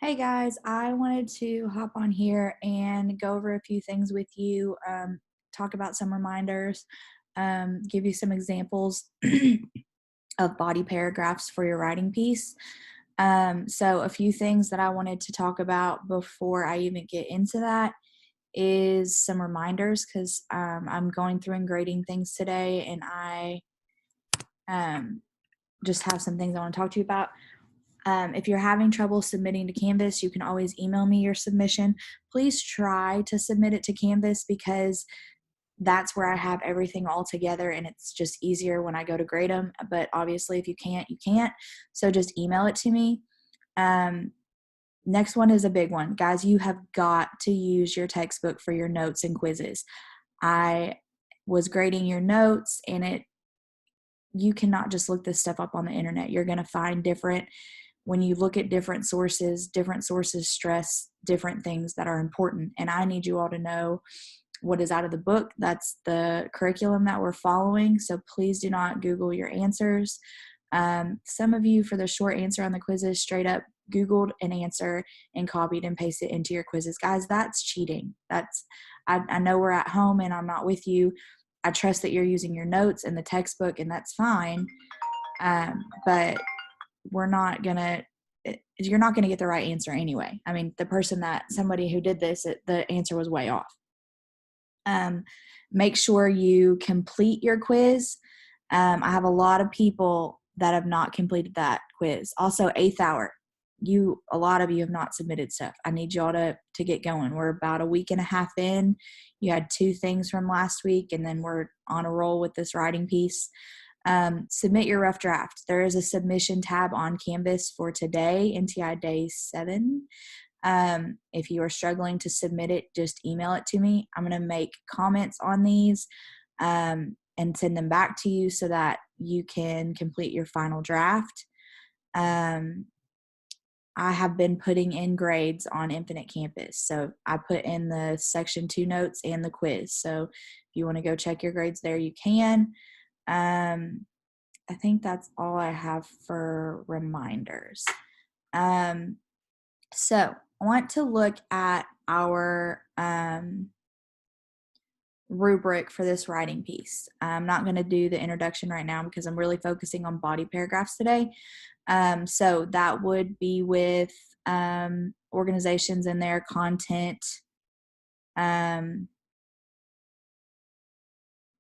Hey guys, I wanted to hop on here and go over a few things with you, talk about some reminders, give you some examples of body paragraphs for your writing piece. So, a few things that I wanted to talk about before I even get into that is some reminders because I'm going through and grading things today, and I um, just have some things I want to talk to you about. If you're having trouble submitting to Canvas, you can always email me your submission. Please try to submit it to Canvas because that's where I have everything all together and it's just easier when I go to grade them. But obviously, if you can't, you can't. So just email it to me. Um, Next one is a big one. Guys, you have got to use your textbook for your notes and quizzes. I was grading your notes and you cannot just look this stuff up on the internet. You're going to find when you look at different sources stress different things that are important. And I need you all to know what is out of the book. That's the curriculum that we're following. So please do not Google your answers. Some of you, for the short answer on the quizzes, straight up Googled an answer and copied and pasted it into your quizzes. Guys, that's cheating. I know we're at home and I'm not with you. I trust that you're using your notes and the textbook, and that's fine. But we're not gonna you're not gonna get the right answer anyway. I mean, somebody who did this, the answer was way off. Make sure you complete your quiz. I have a lot of people that have not completed that quiz. Also, eighth hour. A lot of you have not submitted stuff. I need y'all to get going. We're about a week and a half in. You had 2 things from last week, and then we're on a roll with this writing piece. Submit your rough draft. There is a submission tab on Canvas for today, NTI Day 7. If you are struggling to submit it, just email it to me. I'm going to make comments on these and send them back to you so that you can complete your final draft. I have been putting in grades on Infinite Campus. So I put in the section 2 notes and the quiz. So if you want to go check your grades there, you can. I think that's all I have for reminders. So I want to look at our rubric for this writing piece. I'm not going to do the introduction right now because I'm really focusing on body paragraphs today. So that would be with organizations and their content.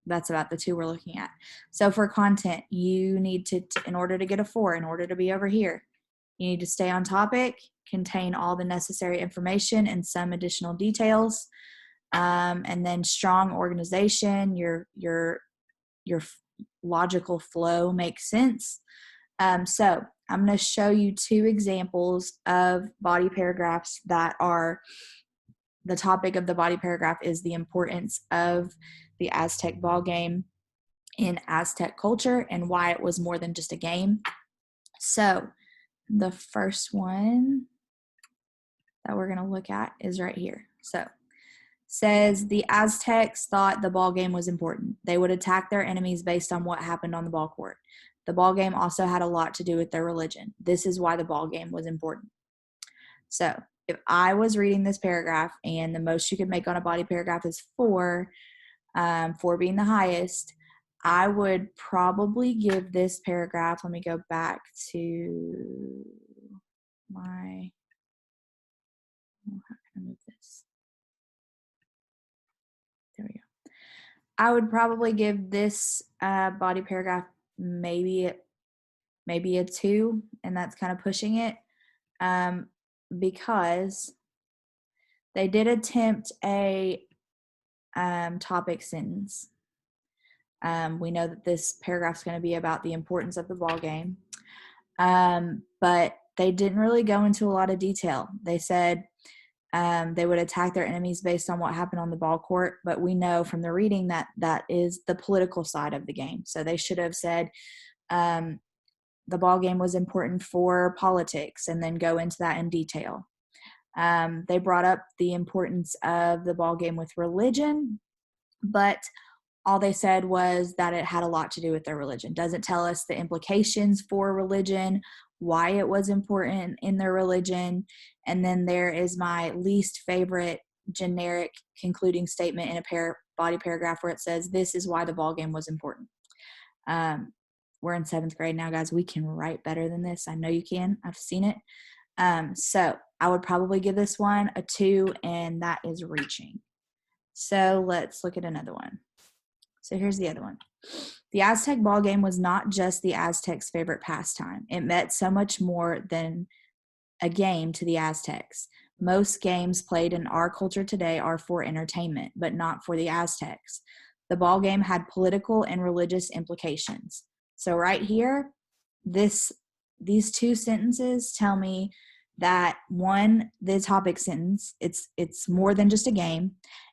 That's about the 2 we're looking at. So for content, you need to, in order to get a 4, in order to be over here, you need to stay on topic, contain all the necessary information and some additional details, and then strong organization, your logical flow makes sense. So I'm going to show you 2 examples of body paragraphs that are the topic of the body paragraph is the importance of the Aztec ball game in Aztec culture and why it was more than just a game. So the first one that we're going to look at is right here. So says the Aztecs thought the ball game was important. They would attack their enemies based on what happened on the ball court. The ball game also had a lot to do with their religion. This is why the ball game was important. So if I was reading this paragraph and the most you could make on a body paragraph is 4, 4 being the highest, I would probably give this paragraph, let me go back to my, how can I move this? There we go. I would probably give this body paragraph maybe a 2, and that's kind of pushing it, because they did attempt a topic sentence. We know that this paragraph is going to be about the importance of the ball game, but they didn't really go into a lot of detail. They said they would attack their enemies based on what happened on the ball court, but we know from the reading that that is the political side of the game. So they should have said the ball game was important for politics and then go into that in detail. They brought up the importance of the ball game with religion, but all they said was that it had a lot to do with their religion. Doesn't tell us the implications for religion why it was important in their religion. And then there is my least favorite generic concluding statement in a body paragraph where it says, this is why the ball game was important. We're in 7th grade now, guys. We can write better than this. I know you can. I've seen it. So I would probably give this one a 2, and that is reaching. So let's look at another one. So here's the other one. The Aztec ball game was not just the Aztecs' favorite pastime. It meant so much more than a game to the Aztecs. Most games played in our culture today are for entertainment, but not for the Aztecs. The ball game had political and religious implications. So right here, these 2 sentences tell me that, one, the topic sentence, it's more than just a game,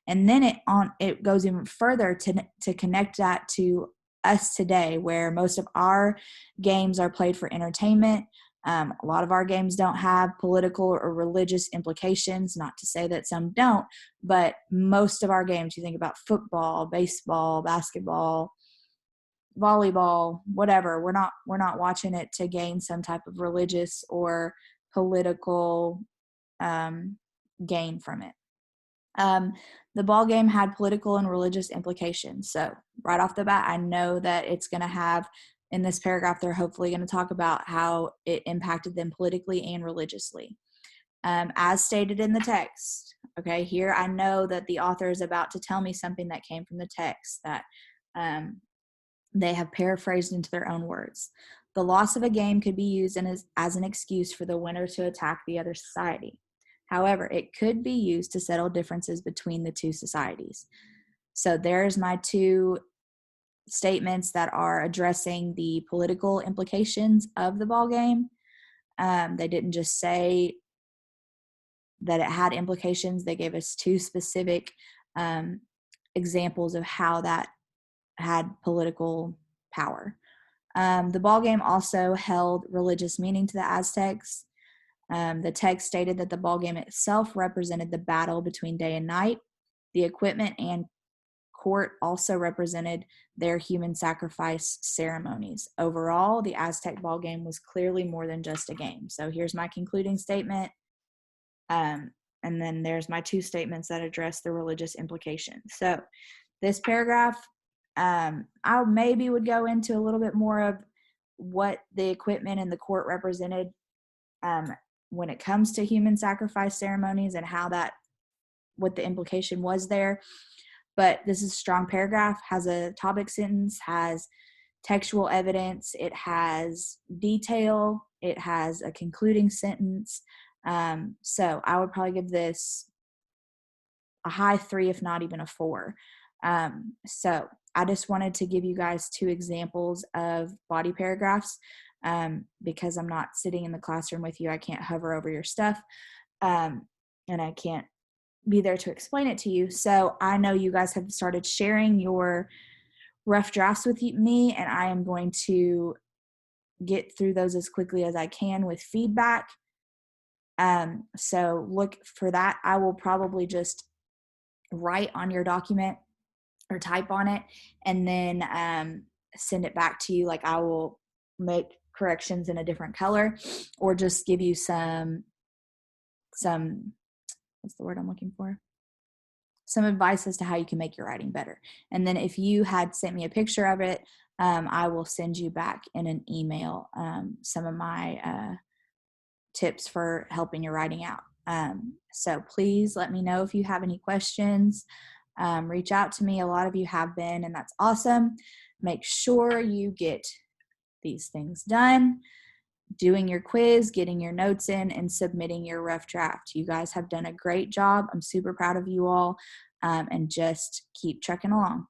and then it goes even further to connect that to us today, where most of our games are played for entertainment. A lot of our games don't have political or religious implications, not to say that some don't, but most of our games, you think about football, baseball, basketball, volleyball, whatever, we're not watching it to gain some type of religious or political gain from it. The ball game had political and religious implications. So right off the bat, I know that it's going to have, in this paragraph, they're hopefully going to talk about how it impacted them politically and religiously. As stated in the text, okay, here I know that the author is about to tell me something that came from the text that they have paraphrased into their own words. The loss of a game could be used as an excuse for the winner to attack the other society. However, it could be used to settle differences between the 2 societies. So there's my 2 statements that are addressing the political implications of the ball game. They didn't just say that it had implications. They gave us 2 specific examples of how that had political power. The ball game also held religious meaning to the Aztecs. The text stated that the ball game itself represented the battle between day and night. The equipment and court also represented their human sacrifice ceremonies. Overall, the Aztec ball game was clearly more than just a game. So here's my concluding statement. And then there's my 2 statements that address the religious implications. So this paragraph, I maybe would go into a little bit more of what the equipment and the court represented when it comes to human sacrifice ceremonies and what the implication was there. But this is a strong paragraph, has a topic sentence, has textual evidence, it has detail, it has a concluding sentence. So I would probably give this a high 3, if not even a 4. So I just wanted to give you guys 2 examples of body paragraphs because I'm not sitting in the classroom with you. I can't hover over your stuff and I can't be there to explain it to you. So I know you guys have started sharing your rough drafts with me, and I am going to get through those as quickly as I can with feedback. So look for that. I will probably just write on your document or type on it and then send it back to you. Like I will make corrections in a different color or just give you some what's the word I'm looking for? Some advice as to how you can make your writing better. And then if you had sent me a picture of it, I will send you back in an email some of my tips for helping your writing out. So please let me know if you have any questions. Reach out to me. A lot of you have been, and that's awesome. Make sure you get these things done, doing your quiz, getting your notes in, and submitting your rough draft. You guys have done a great job. I'm super proud of you all, and just keep trucking along.